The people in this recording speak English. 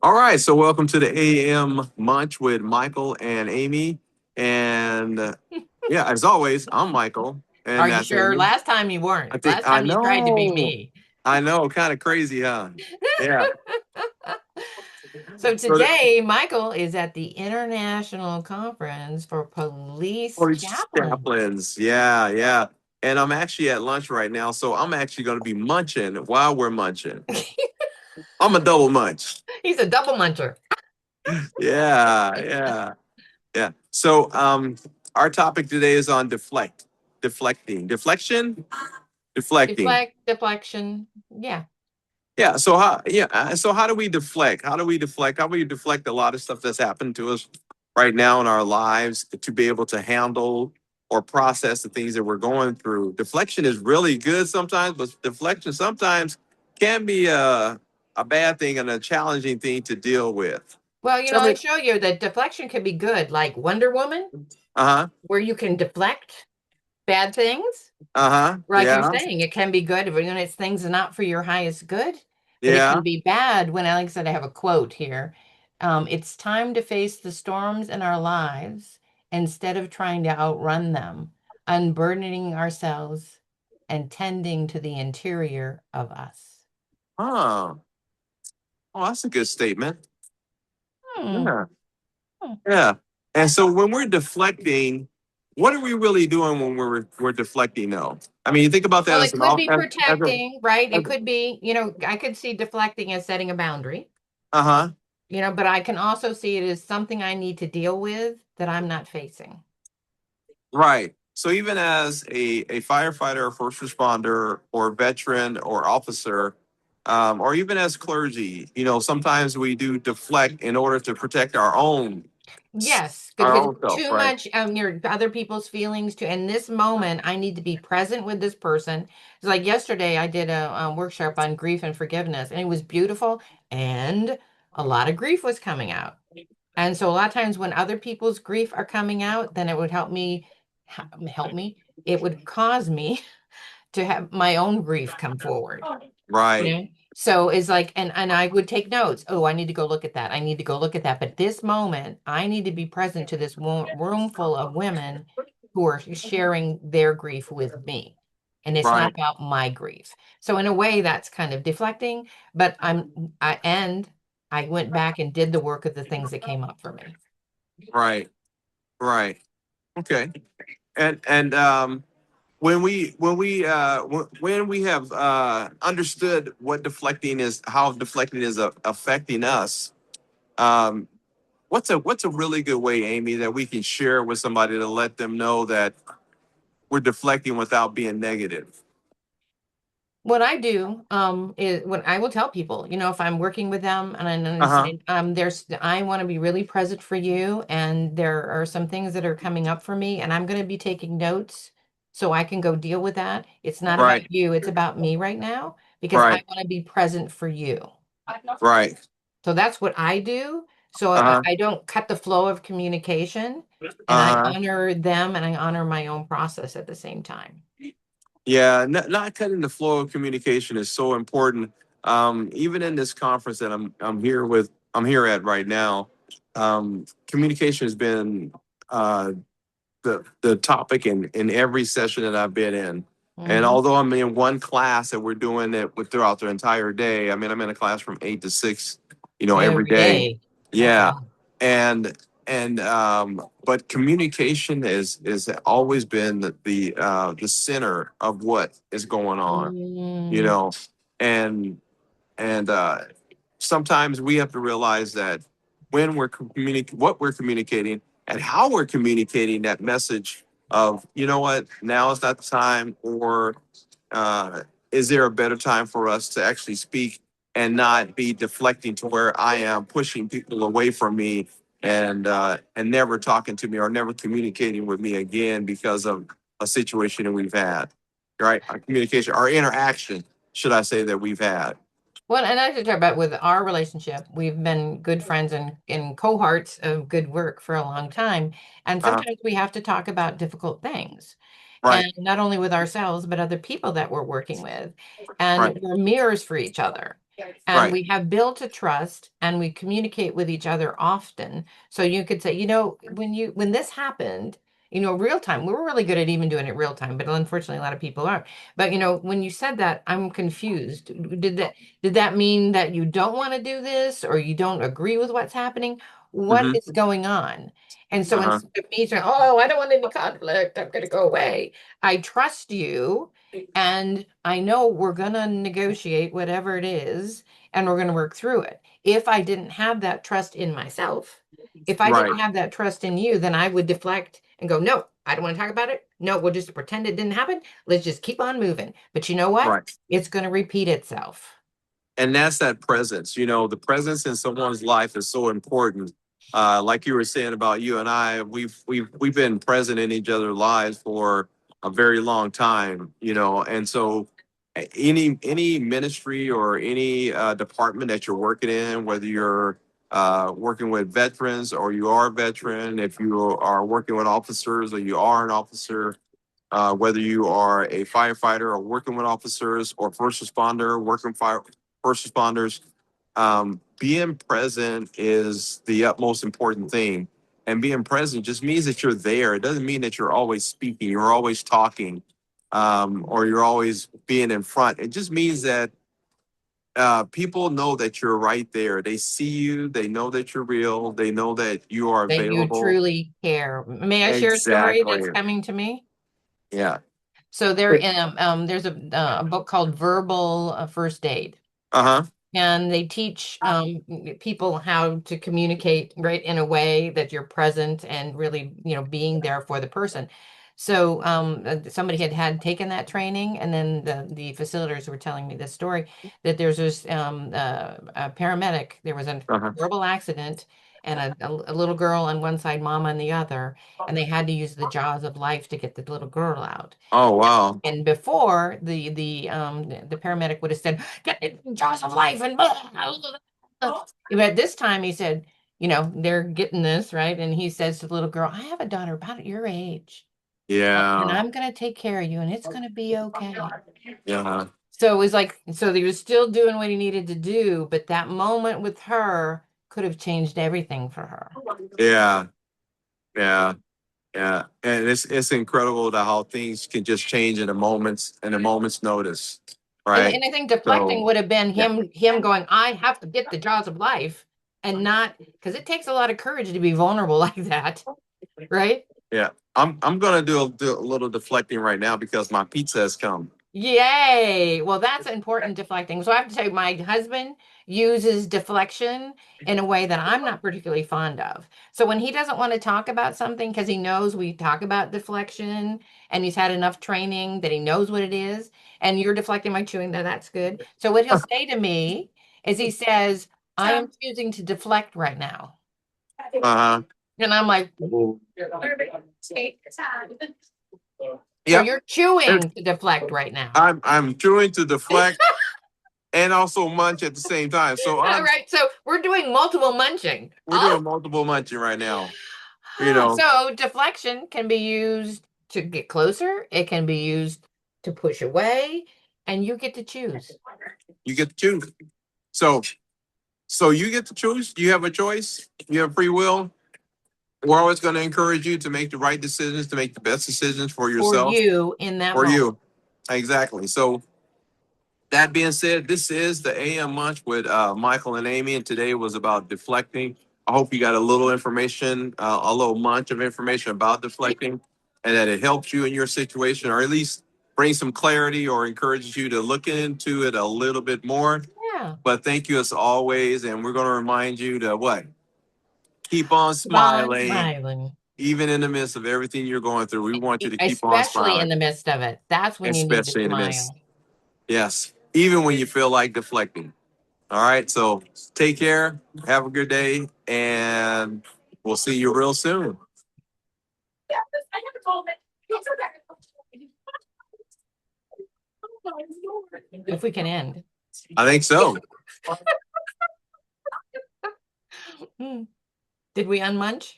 All right, so welcome to the AM Munch with Michael and Amy. And yeah, as always, I'm Michael, Are and you that's sure? Amy. Last time you weren't. I think Last time you tried to be me. I know, kind of crazy, huh? Yeah. So So the today, Michael is at the International Conference for Police police Chaplains. chaplains, yeah. And I'm actually at lunch right now, so I'm actually going to be munching while we're munching. I'm a double munch. He's a double muncher. Yeah. So our topic today is on deflection, deflecting. Deflection. Yeah. So how do we deflect? How do we deflect? How do we deflect a lot of stuff that's happened to us right now in our lives to be able to handle or process the things that we're going through? Deflection is really good sometimes, but deflection sometimes can be a bad thing and a challenging thing to deal with. Well, Tell I me. show you that deflection can be good, like Wonder Woman, Uh-huh. where you can deflect bad things. Uh-huh. Like you're Yeah. saying, it can be good when it's things not for your highest good, but it Yeah. can be bad when, like I said, I have a quote here. It's time to face the storms in our lives instead of trying to outrun them, unburdening ourselves and tending to the interior of us. Oh, oh, that's a good statement. Hmm. Yeah. Hmm. Yeah. And so when we're deflecting, what are we really doing when we're deflecting though? I mean, you think about that Well, as it an could off be protecting, right? as It could be, I could see deflecting as setting a boundary, uh-huh. but I can also see it as something I need to deal with that I'm not facing. Right. So even as a firefighter or first responder or veteran or officer, or even as clergy, sometimes we do deflect in order to protect Yes, good, our because own self, too right? much your other people's feelings too. In this moment, I need to be present with this person. It's like yesterday, I did a workshop on grief and forgiveness, and it was beautiful, and a lot of grief was coming out. And so a lot of times when other people's grief are coming out, then it would help me. It would cause me to have my own grief come forward. Right. So it's like, and I would take notes. Oh, I need to go look at that. I need to go look at that. But this moment, I need to be present to this room full of women who are sharing their grief with me. And it's not Right. about my grief. So in a way, that's kind of deflecting, but I went back and did the work of the things that came up for me. Right. Right. Okay. And when we have understood what deflecting is, how deflecting is affecting us, um, what's a really good way, Amy, that we can share with somebody to let them know that we're deflecting without being negative? What I do is when I will tell people, if I'm working with them and Uh I'm huh. saying, I want to be really present for you, and there are some things that are coming up for me, and I'm going to be taking notes so I can go deal with that. It's not about Right. you, it's about me right now because I Right. want to be present for you. Right. So that's what I do. So Uh huh. I don't cut the flow of communication, and I Uh huh. honor them and I honor my own process at the same time. Yeah, not cutting the flow of communication is so important. Even in this conference that I'm here at right now, communication has been the topic in every session that I've been in. And Hmm. although I'm in one class and we're doing it throughout the entire day, I mean I'm in a class from 8 to 6, every Every day. day. That's a Yeah, lot. and but communication is always been the center of what is going on, you Mm. know, and and sometimes we have to realize that when what we're communicating and how we're communicating that message of, what, now is not the time, or uh, is there a better time for us to actually speak and not be deflecting to where I am pushing people away from me and never talking to me or never communicating with me again because of a situation that we've had, right? Our communication, our interaction, should I say, that we've had. Well, and I should talk about with our relationship. We've been good friends and cohorts of good work for a long time. And Uh, sometimes we have to talk about difficult things. right, And not only with ourselves, but other people that we're working with. And right, we're mirrors for each other. and Right. we have built a trust and we communicate with each other often. So you could say, when this happened, real time, we were really good at even doing it real time, but unfortunately a lot of people aren't. But when you said that, I'm confused. Did that mean that you don't want to do this or you don't agree with what's happening? What Hmm. is going on? And so Uh-huh. instead of me saying, oh, I don't want any conflict, I'm going to go away, I trust you and I know we're going to negotiate whatever it is and we're going to work through it. If I didn't have that trust in myself, if I Right. didn't have that trust in you, then I would deflect and go, no, I don't want to talk about it. No, we'll just pretend it didn't happen. Let's just keep on moving. But you know what? Right. It's going to repeat itself. And that's that presence. The presence in someone's life is so important. Like you were saying about you and I, we've been present in each other's lives for a very long time. And so any ministry or any department that you're working in, whether you're working with veterans or you are a veteran, if you are working with officers or you are an officer, whether you are a firefighter or working with officers or first responder, first responders, being present is the utmost important thing. And being present just means that you're there. It doesn't mean that you're always speaking, you're always talking, or you're always being in front. It just means that people know that you're right there. They see you, they know that you're real, they know that you are That you available. truly care. May I share a story that's Exactly. coming to me? Yeah. So there's a book called Verbal First Aid. Uh huh. And they teach people how to communicate right in a way that you're present and really, being there for the person. So somebody had taken that training, and then the facilitators were telling me this story that there's this a paramedic. There was a Uh huh. horrible accident, and a little girl on one side, mom on the other, and they had to use the jaws of life to get the little girl out. Oh, wow. And before the paramedic would have said, "Get it, jaws of life," and blah, blah, blah. But this time he said, they're getting this right, and he says to the little girl, "I have a daughter about your age, and Yeah. I'm gonna take care of you, and it's gonna be okay." Yeah. So it was like, so he was still doing what he needed to do, but that moment with her could have changed everything for her. Yeah. Yeah. Yeah. And it's incredible that how things can just change in a moment's notice. Right. And I think deflecting So would have been yeah. him going, I have to get the jaws of life and not because it takes a lot of courage to be vulnerable like that, right? Yeah. I'm gonna do a little deflecting right now because my pizza has come. Yay. Well, that's important deflecting. So I have to tell you, my husband uses deflection in a way that I'm not particularly fond of. So when he doesn't want to talk about something because he knows we talk about deflection and he's had enough training that he knows what it is, and you're deflecting my chewing, that's good. So what he'll say to me is he says, I am choosing to deflect right now. Uh-huh. And I'm like, so Yep. you're chewing to deflect right now. I'm trying to deflect and also munch at the same time. So All right. So we're doing multiple munching. we're Oh, doing multiple munching right now. You know, so deflection can be used to get closer. It can be used to push away, and you get to choose. you get to choose. So you get to choose. You have a choice. You have free will. We're always going to encourage you to make the right decisions, to make the best decisions for For yourself, you in that for moment. you. Exactly. So that being said, this is the AM Munch with Michael and Amy, and today was about deflecting. I hope you got a little information, a little munch of information about deflecting, and that it helps you in your situation, or at least brings some clarity or encourages you to look into it a little bit more. Yeah. But thank you as always, and we're going to remind you to what? Keep on Bond smiling, smiling, even in the midst of everything you're going through. We want you to keep on especially in smiling, the midst of it. That's when you need to especially in the midst. smile. Yes, even when you feel like deflecting. All right. So take care. Have a good day. And we'll see you real soon. If we can end. I think so. Hmm. Did we unmunch?